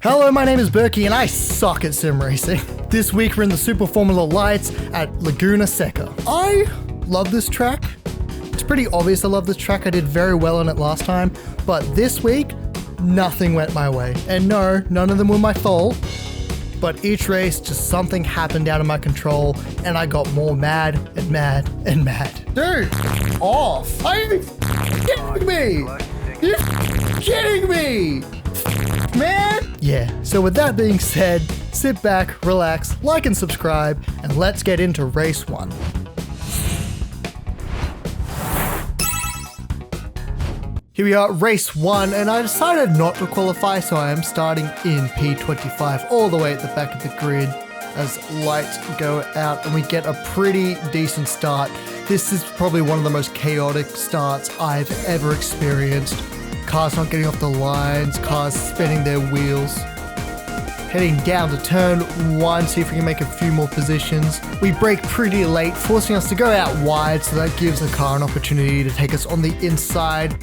Hello, my name is Berkey and I suck at sim racing. This week we're in the Super Formula Lights at Laguna Seca. I love this track. It's pretty obvious I love this track. I did very well on it last time, but this week, nothing went my way. And no, none of them were my fault, but each race, just something happened out of my control and I got more mad and mad and mad. Dude, off. Are you kidding me? You're kidding me? Man! Yeah, so with that being said, sit back, relax, like and subscribe, and let's get into race 1. Here we are, race 1, and I decided not to qualify, so I am starting in P25, all the way at the back of the grid, as lights go out, and we get a pretty decent start. This is probably one of the most chaotic starts I've ever experienced. Cars not getting off the lines, cars spinning their wheels. Heading down to turn 1, see if we can make a few more positions. We brake pretty late, forcing us to go out wide, so that gives the car an opportunity to take us on the inside.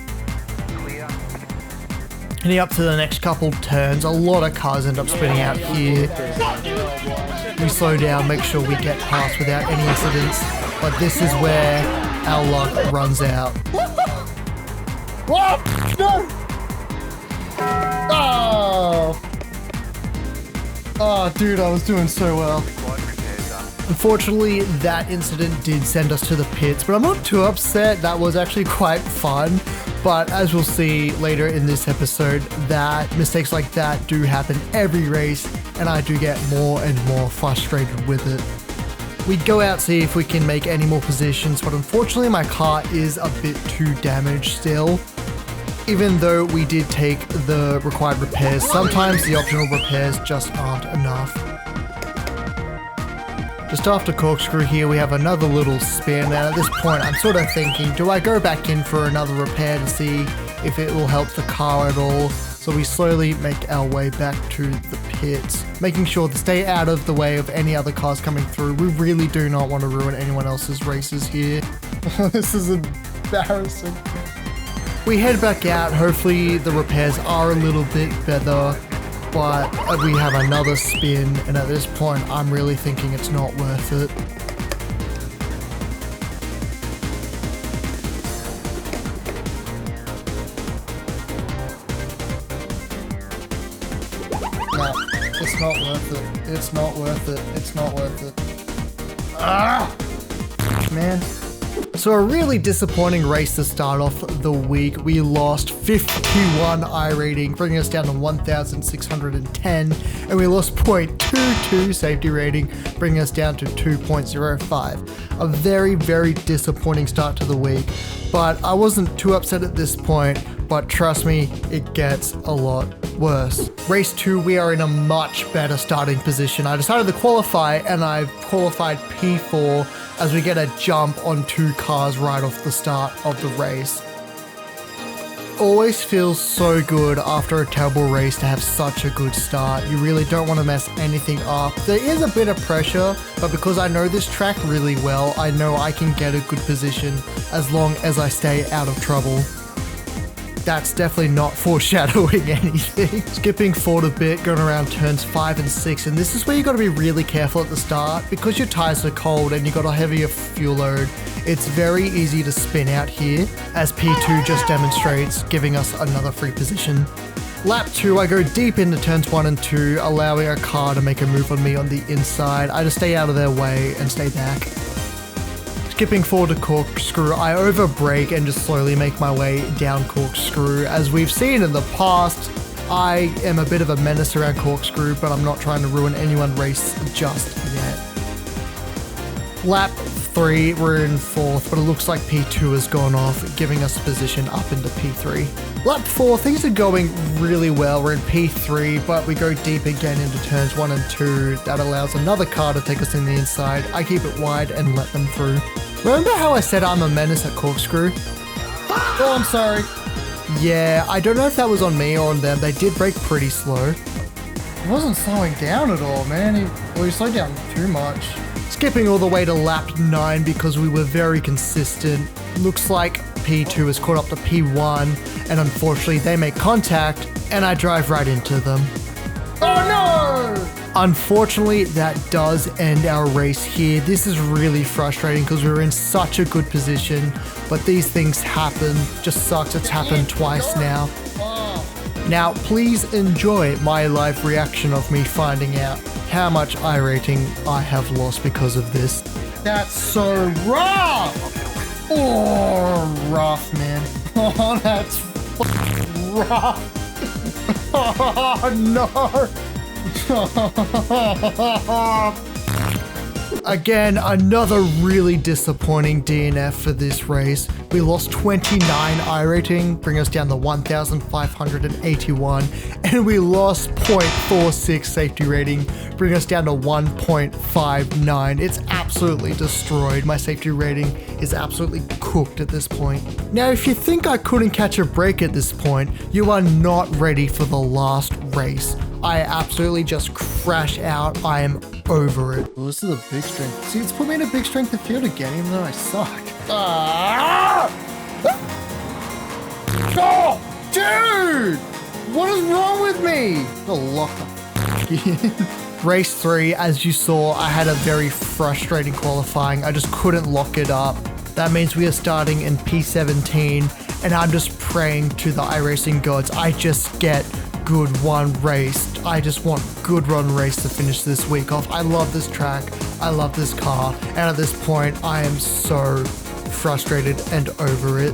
Heading up to the next couple turns, a lot of cars end up spinning out here. We slow down, make sure we get past without any incidents, but this is where our luck runs out. What? No! Oh, dude, I was doing so well. Unfortunately, that incident did send us to the pits, but I'm not too upset. That was actually quite fun. But as we'll see later in this episode, that mistakes like that do happen every race, and I do get more and more frustrated with it. We go out, see if we can make any more positions, but unfortunately my car is a bit too damaged still. Even though we did take the required repairs, sometimes the optional repairs just aren't enough. Just after corkscrew here, we have another little spin, and at this point I'm sort of thinking, do I go back in for another repair to see if it will help the car at all? So we slowly make our way back to the pits, making sure to stay out of the way of any other cars coming through. We really do not want to ruin anyone else's races here. This is embarrassing. We head back out, hopefully the repairs are a little bit better, but we have another spin, and at this point I'm really thinking it's not worth it. No, it's not worth it. It's not worth it. It's not worth it. Ah! Man. So a really disappointing race to start off the week. We lost 51 iRating, bringing us down to 1,610, and we lost 0.22 safety rating, bringing us down to 2.05. A very, very disappointing start to the week, but I wasn't too upset at this point, but trust me, it gets a lot worse. Race 2, we are in a much better starting position. I decided to qualify, and I've qualified P4 as we get a jump on 2 cars right off the start of the race. Always feels so good after a terrible race to have such a good start. You really don't want to mess anything up. There is a bit of pressure, but because I know this track really well, I know I can get a good position as long as I stay out of trouble. That's definitely not foreshadowing anything. Skipping forward a bit, going around turns 5 and 6, and this is where you got to be really careful at the start because your tires are cold and you got a heavier fuel load. It's very easy to spin out here, as P2 just demonstrates, giving us another free position. Lap 2, I go deep into turns 1 and 2, allowing a car to make a move on me on the inside. I just stay out of their way and stay back. Skipping forward to corkscrew, I over-brake and just slowly make my way down corkscrew. As we've seen in the past, I am a bit of a menace around corkscrew, but I'm not trying to ruin anyone's race just yet. Lap 3, we're in 4th, but it looks like P2 has gone off, giving us a position up into P3. Lap 4, things are going really well. We're in P3, but we go deep again into turns 1 and 2. That allows another car to take us in the inside. I keep it wide and let them through. Remember how I said I'm a menace at corkscrew? Oh, I'm sorry. Yeah, I don't know if that was on me or on them. They did brake pretty slow. He wasn't slowing down at all, man. He slowed down too much. Skipping all the way to lap 9 because we were very consistent. Looks like P2 has caught up to P1, and unfortunately they make contact, and I drive right into them. Unfortunately, that does end our race here. This is really frustrating because we were in such a good position, but these things happen. Just sucks it's happened twice now. Now, please enjoy my live reaction of me finding out how much iRating I have lost because of this. That's so rough! Oh, rough, man. Oh, that's rough. Oh, no. Again, another really disappointing DNF for this race. We lost 29 iRating, bring us down to 1,581, and we lost 0.46 safety rating, bring us down to 1.59. It's absolutely destroyed. My safety rating is absolutely cooked at this point. Now, if you think I couldn't catch a break at this point, you are not ready for the last race. I absolutely just crash out. I am over it. Well, this is a big strength. See, it's put me in a big strength of field again, even though I suck. Ah! Oh, dude! What is wrong with me? Oh, lock the f in. Race 3, as you saw, I had a very frustrating qualifying. I just couldn't lock it up. That means we are starting in P17, and I'm just praying to the iRacing gods. I just get good one race. I just want good run race to finish this week off. I love this track. I love this car. And at this point, I am so frustrated and over it.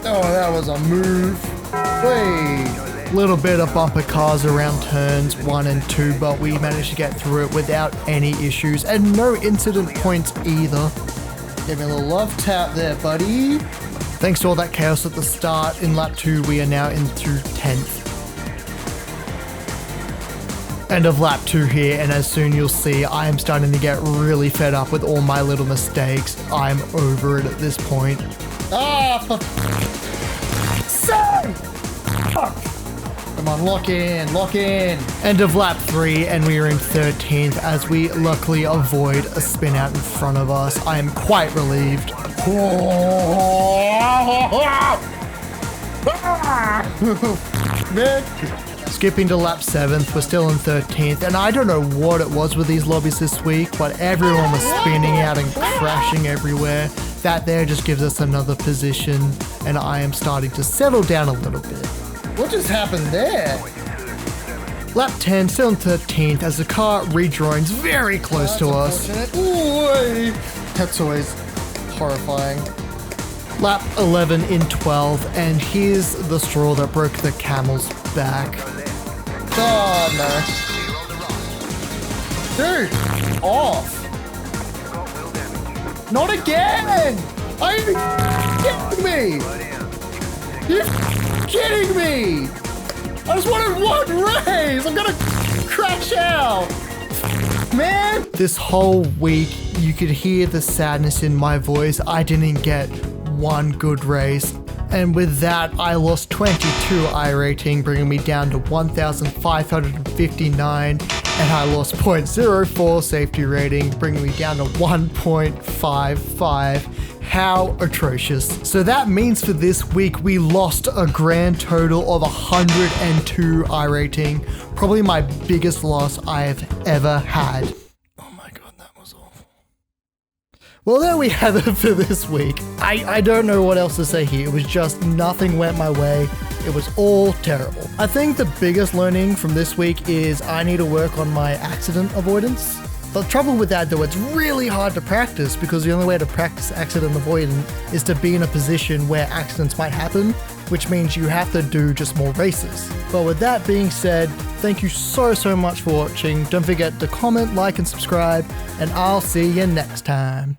Oh, that was a move. Wait. Little bit of bumper cars around turns 1 and 2, but we managed to get through it without any issues and no incident points either. Give me a little love tap there, buddy. Thanks to all that chaos at the start, in lap 2, we are now into 10th. End of lap 2 here, and as soon you'll see, I am starting to get really fed up with all my little mistakes. I'm over it at this point. Ah, for sake! Come on, lock in, lock in. End of lap 3, and we are in 13th as we luckily avoid a spin out in front of us. I am quite relieved. Skipping to lap 7th, we're still in 13th, and I don't know what it was with these lobbies this week, but everyone was spinning out and crashing everywhere. That there just gives us another position, and I am starting to settle down a little bit. What just happened there? Lap 10, still in 13th, as the car rejoins very close to us. Ooh, that's always horrifying. Lap 11 in 12, and here's the straw that broke the camel's back. Oh, no. Dude, off. Not again! Are you kidding me? You're kidding me! I just wanted one race! I'm gonna crash out! Man! This whole week, you could hear the sadness in my voice. I didn't get one good race. And with that, I lost 22 iRating, bringing me down to 1,559, and I lost 0.04 safety rating, bringing me down to 1.55. How atrocious. So that means for this week, we lost a grand total of 102 iRating, probably my biggest loss I have ever had. Oh my god, that was awful. Well, there we have it for this week. I don't know what else to say here. It was just nothing went my way. It was all terrible. I think the biggest learning from this week is I need to work on my accident avoidance. The trouble with that though, it's really hard to practice because the only way to practice accident avoidance is to be in a position where accidents might happen, which means you have to do just more races. But with that being said, thank you so much for watching. Don't forget to comment, like, and subscribe, and I'll see you next time.